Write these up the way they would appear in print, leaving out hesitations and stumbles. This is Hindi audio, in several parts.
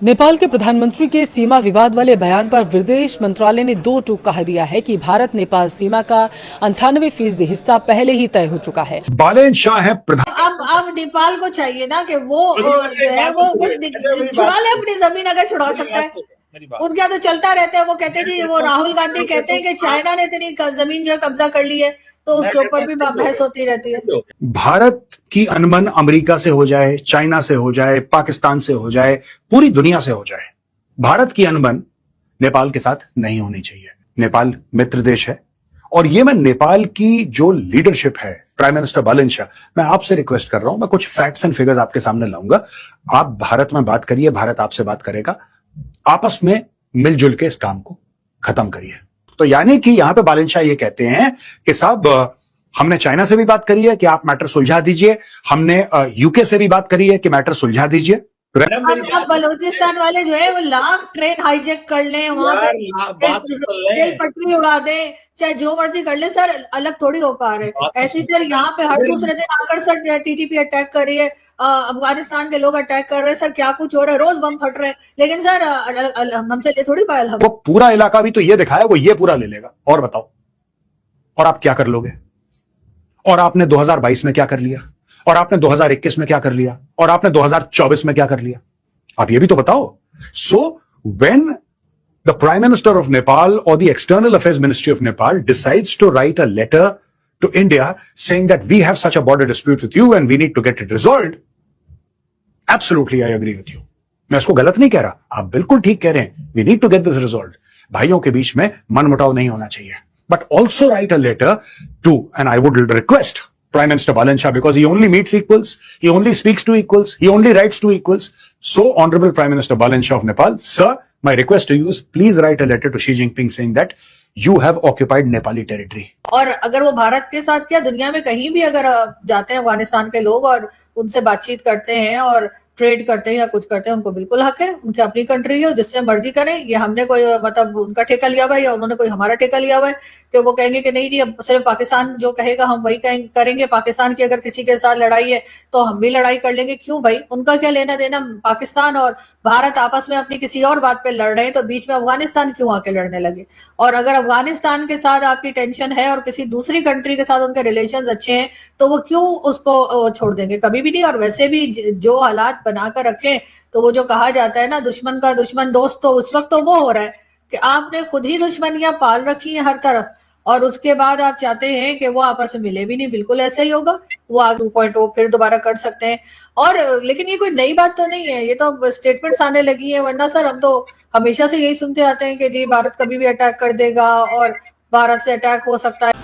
नेपाल के प्रधानमंत्री के सीमा विवाद वाले बयान पर विदेश मंत्रालय ने दो टूक कह दिया है कि भारत नेपाल सीमा का 98% हिस्सा पहले ही तय हो चुका है। बालेन शाह है प्रधान। अब नेपाल को चाहिए ना कि वो जो है वो छुड़ा ले अपनी जमीन, अगर छुड़ा सकता है। उसके बाद तो चलता रहता है। वो कहते हैं जी, वो राहुल गांधी कहते हैं कि चाइना ने इतनी जमीन जो कब्जा कर ली है, तो उसके ऊपर भी बहस होती रहती है। भारत की अनबन अमेरिका से हो जाए, चाइना से हो जाए, पाकिस्तान से हो जाए, पूरी दुनिया से हो जाए, भारत की अनबन नेपाल के साथ नहीं होनी चाहिए। नेपाल मित्र देश है और ये मैं नेपाल की जो लीडरशिप है, प्राइम मिनिस्टर बालेन शाह, मैं आपसे रिक्वेस्ट कर रहा हूं, मैं कुछ फैक्ट्स एंड फिगर्स आपके सामने लाऊंगा। आप भारत में बात करिए, भारत आपसे बात करेगा। आपस में मिलजुल के इस काम को खत्म करिए। तो यानी कि यहां पे बालेन शाह ये कहते हैं कि साहब हमने चाइना से भी बात करी है कि आप मैटर सुलझा दीजिए, हमने यूके से भी बात करी है कि मैटर सुलझा दीजिए। अब बलूचिस्तान वाले जो है वो लाख ट्रेन हाईजैक कर लें, वहां पे रेल पटरी उड़ा दें, चाहे जो मर्जी कर ले, सर अलग थोड़ी हो पा रहे। ऐसी सर यहाँ पे हर दूसरे दिन आकर सर टीटीपी अटैक कर रही है, अफगानिस्तान के लोग अटैक कर रहे हैं, सर क्या कुछ हो रहा है, रोज बम फट रहे हैं, लेकिन सर हमसे ये थोड़ी पायल। वो पूरा इलाका भी तो ये दिखाया, वो ये पूरा ले लेगा। और बताओ, और आप क्या कर लोगे? और आपने 2022 में क्या कर लिया, और आपने 2021 में क्या कर लिया, और आपने 2024 में क्या कर लिया? आप ये भी तो बताओ। So when the prime minister of Nepal और the external affairs ministry of Nepal decides to write a letter to India saying that we have such a border dispute with you and we need to get it resolved, absolutely I agree with you. मैं इसको गलत नहीं कह रहा, आप बिल्कुल ठीक कह रहे हैं। We need to get this resolved. भाइयों के बीच में मनमुटाव नहीं होना चाहिए। But also write a letter to, and I would request Prime Minister Balan Shah, because he only meets equals, he only speaks to equals, he only writes to equals. So, Honorable Prime Minister Balan Shah of Nepal, sir, my request to you is please write a letter to Xi Jinping saying that you have occupied Nepali territory. और अगर वो भारत के साथ क्या दुनिया में कहीं भी अगर जाते हैं अफगानिस्तान के लोग और उनसे बातचीत करते हैं और ट्रेड करते हैं या कुछ करते हैं, उनको बिल्कुल हक है, उनकी अपनी कंट्री है, जिससे मर्जी करें। ये हमने कोई मतलब उनका ठेका लिया हुआ है या उन्होंने कोई हमारा ठेका लिया हुआ है कि वो कहेंगे कि नहीं जी अब सिर्फ पाकिस्तान जो कहेगा हम वही करेंगे। पाकिस्तान की अगर किसी के साथ लड़ाई है तो हम भी लड़ाई कर लेंगे। क्यों भाई, उनका क्या लेना देना? पाकिस्तान और भारत आपस में अपनी किसी और बात पे लड़ रहे हैं, तो बीच में अफगानिस्तान क्यों आके लड़ने लगे? और अगर अफगानिस्तान के साथ आपकी टेंशन है और किसी दूसरी कंट्री के साथ उनके रिलेशन अच्छे हैं, तो वो क्यों उसको छोड़ देंगे? कभी भी नहीं। और वैसे भी जो हालात बनाकर रखें, तो वो जो कहा जाता है ना, दुश्मन का दुश्मन दोस्त, तो उस वक्त तो वो हो रहा है कि आपने खुद ही दुश्मनियां पाल रखी हैं हर तरफ, और उसके बाद आप चाहते हैं कि वो आपस में मिले भी नहीं। बिल्कुल ऐसा ही होगा। वो 2.0 फिर दोबारा कर सकते हैं। और लेकिन ये कोई नई बात तो नहीं है, ये तो स्टेटमेंट्स आने लगी है। वरना सर हम तो हमेशा से यही सुनते आते हैं कि जी भारत कभी भी अटैक कर देगा और भारत से अटैक हो सकता है।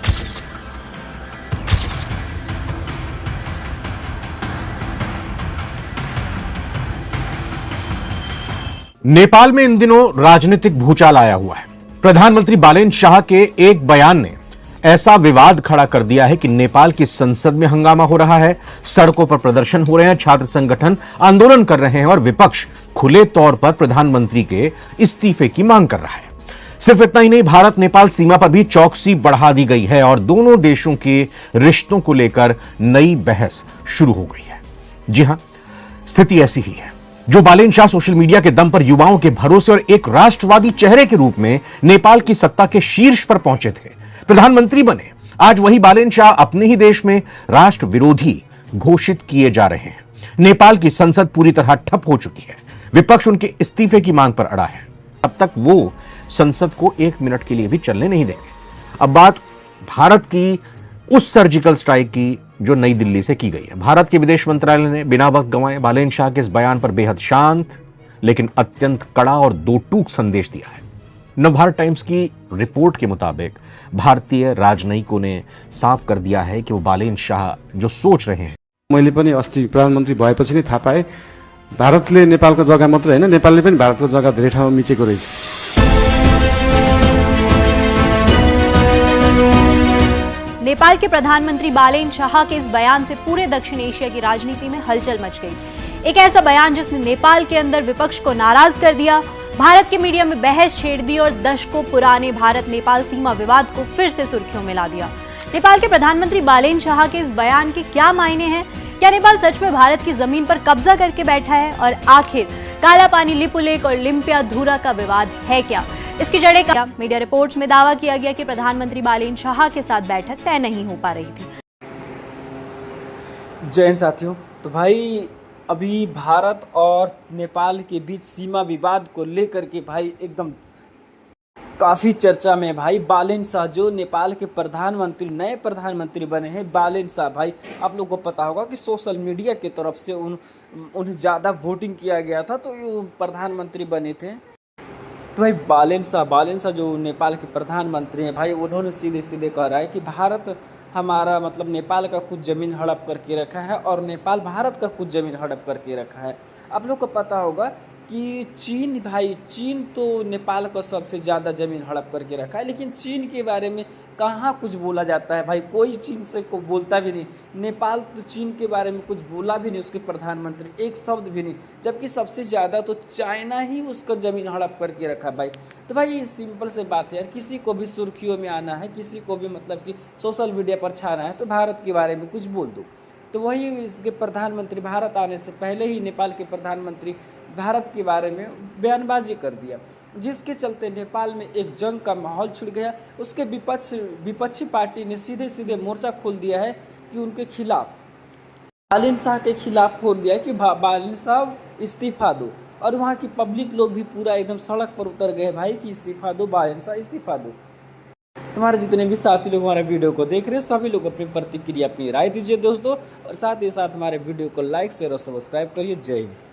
नेपाल में इन दिनों राजनीतिक भूचाल आया हुआ है। प्रधानमंत्री बालेन शाह के एक बयान ने ऐसा विवाद खड़ा कर दिया है कि नेपाल की संसद में हंगामा हो रहा है, सड़कों पर प्रदर्शन हो रहे हैं, छात्र संगठन आंदोलन कर रहे हैं और विपक्ष खुले तौर पर प्रधानमंत्री के इस्तीफे की मांग कर रहा है। सिर्फ इतना ही नहीं, भारत नेपाल सीमा पर भी चौकसी बढ़ा दी गई है और दोनों देशों के रिश्तों को लेकर नई बहस शुरू हो गई है। जी हां, स्थिति ऐसी ही है। जो बालेन शाह सोशल मीडिया के दम पर युवाओं के भरोसे और एक राष्ट्रवादी चेहरे के रूप में नेपाल की सत्ता के शीर्ष पर पहुंचे थे, प्रधानमंत्री बने, आज वही बालेन शाह अपने ही देश में राष्ट्र विरोधी घोषित किए जा रहे हैं। नेपाल की संसद पूरी तरह ठप हो चुकी है। विपक्ष उनके इस्तीफे की मांग पर अड़ा है। अब तक वो संसद को 1 मिनट के लिए भी चलने नहीं देंगे। अब बात भारत की उस सर्जिकल स्ट्राइक की जो नई दिल्ली से की गई है। भारत के विदेश मंत्रालय ने बिना वक्त गंवाए बालेन शाह के इस बयान पर बेहद शांत लेकिन अत्यंत कड़ा और दो टूक संदेश दिया है। नवभारत टाइम्स की रिपोर्ट के मुताबिक भारतीय राजनयिकों ने साफ कर दिया है कि वो बालेन शाह जो सोच रहे हैं। मैले पनि अस्ति प्रधानमन्त्री भएपछि नै थाहा पाएँ भारतले नेपालको जग्गा मात्र हैन, नेपालले पनि भारतको जग्गा धेरै ठाउँमा मिचेको रहेछ। नेपाल के प्रधानमंत्री बालेन शाह के इस बयान से पूरे दक्षिण एशिया की राजनीति में हलचल मच गई। एक ऐसा बयान जिसने नेपाल के अंदर विपक्ष को नाराज कर दिया, भारत के मीडिया में बहस छेड़ दी और दशकों पुराने भारत नेपाल सीमा विवाद को फिर से सुर्खियों में ला दिया। नेपाल के प्रधानमंत्री बालेन शाह के इस बयान के क्या मायने हैं? क्या नेपाल सच में भारत की जमीन पर कब्जा करके बैठा है? और आखिर काला पानी लिपुलेक और लिम्पिया धूरा का विवाद है क्या, इसकी जड़ें क्या? मीडिया रिपोर्ट्स में दावा किया गया कि प्रधानमंत्री बालेन शाह के साथ बैठक तय नहीं हो पा रही थी। जय हिंद साथियों। तो भाई अभी भारत और नेपाल के बीच सीमा विवाद को लेकर के भाई एकदम काफ़ी चर्चा में भाई बालेन शाह जो नेपाल के प्रधानमंत्री नए प्रधानमंत्री बने हैं। बालेन शाह भाई आप लोगों को पता होगा कि सोशल मीडिया की तरफ से उन्हें ज़्यादा वोटिंग किया गया था तो ये प्रधानमंत्री बने थे। तो भाई बालेन शाह जो नेपाल के प्रधानमंत्री हैं भाई उन्होंने सीधे सीधे कह रहा है कि भारत हमारा मतलब नेपाल का कुछ ज़मीन हड़प करके रखा है और नेपाल भारत का कुछ ज़मीन हड़प करके रखा है। आप लोग को पता होगा कि चीन तो नेपाल को सबसे ज़्यादा ज़मीन हड़प करके रखा है, लेकिन चीन के बारे में कहाँ कुछ बोला जाता है भाई, कोई चीन से को बोलता भी नहीं। नेपाल तो चीन के बारे में कुछ बोला भी नहीं, उसके प्रधानमंत्री एक शब्द भी नहीं, जबकि सबसे ज़्यादा तो चाइना ही उसका ज़मीन हड़प करके रखा भाई। तो भाई ये सिंपल से बात है यार, किसी को भी सुर्खियों में आना है, किसी को भी मतलब कि सोशल मीडिया पर छाना है तो भारत के बारे में कुछ बोल दो। तो वही इसके प्रधानमंत्री भारत आने से पहले ही नेपाल के प्रधानमंत्री भारत के बारे में बयानबाजी कर दिया, जिसके चलते नेपाल में एक जंग का माहौल छिड़ गया। उसके विपक्षी पार्टी ने सीधे सीधे मोर्चा खोल दिया है कि उनके खिलाफ बालेन शाह के खिलाफ खोल दिया है कि बालेन शाह इस्तीफा दो, और वहाँ की पब्लिक लोग भी पूरा एकदम सड़क पर उतर गए भाई कि इस्तीफा दो, बालेन शाह इस्तीफा दो। तुम्हारे जितने भी साथी लोग हमारे वीडियो को देख रहे हैं सभी लोग अपनी प्रतिक्रिया अपनी राय दीजिए दोस्तों, और साथ ही साथ हमारे वीडियो को लाइक शेयर और सब्सक्राइब करिए। जय हिंद।